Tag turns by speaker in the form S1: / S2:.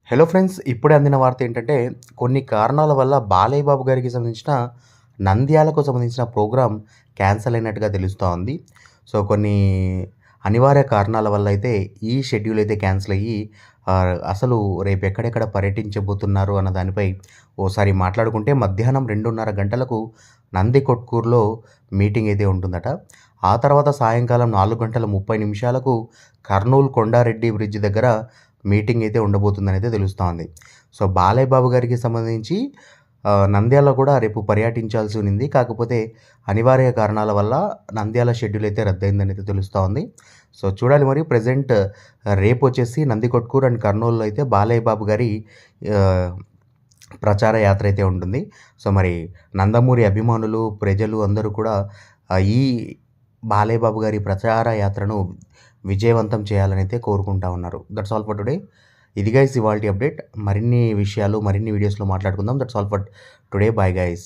S1: Hello friends. ఇప్పుడే అందిన వార్త ఏంటంటే, కొన్ని కారణాల వల్ల బాలయ్య బాబు గారికి సంబంధించిన నంద్యాలకు సంబంధించిన ప్రోగ్రామ్ క్యాన్సల్ అయినట్టుగా తెలుస్తా ఉంది. సో, కొన్ని అనివార్య కారణాల వల్ల అయితే ఈ షెడ్యూల్ అయితే క్యాన్సల్ అయ్యి అసలు రేపు ఎక్కడెక్కడ పర్యటించబోతున్నారు అన్న దానిపై ఓసారి మాట్లాడుకుంటే మధ్యాహ్నం 2:30 గంటలకు నందికొట్కూరులో మీటింగ్ అయితే ఉంటుందట. ఆ తర్వాత సాయంకాలం 4 గంటల 30 నిమిషాలకు కర్నూలు కొండారెడ్డి బ్రిడ్జ్ దగ్గర మీటింగ్ అయితే ఉండబోతుందనైతే తెలుస్తోంది. సో, బాలయ్య బాబు గారికి సంబంధించి నంద్యాల కూడా రేపు పర్యటించాల్సి ఉంది. కాకపోతే అనివార్య కారణాల వల్ల నంద్యాల షెడ్యూల్ అయితే రద్దయిందనైతే తెలుస్తా ఉంది. సో, చూడాలి మరి ప్రెజెంట్ రేపొచ్చేసి నందికొట్కూరు అండ్ కర్నూలులో అయితే బాలయ్య బాబు గారి ఆహ్, ప్రచార యాత్ర అయితే ఉంటుంది. సో, మరి నందమూరి అభిమానులు, ప్రజలు అందరూ కూడా ఈ బాలయ్య బాబు గారి ప్రచార యాత్రను విజయవంతం చేయాలనైతే కోరుకుంటా ఉన్నారు. That's all for today. ఇది గైస్ ఇవాల్టి అప్డేట్. మరిన్ని విషయాలు, మరిన్ని వీడియోస్‌లో మాట్లాడుకుందాం. That's all for today. Bye guys.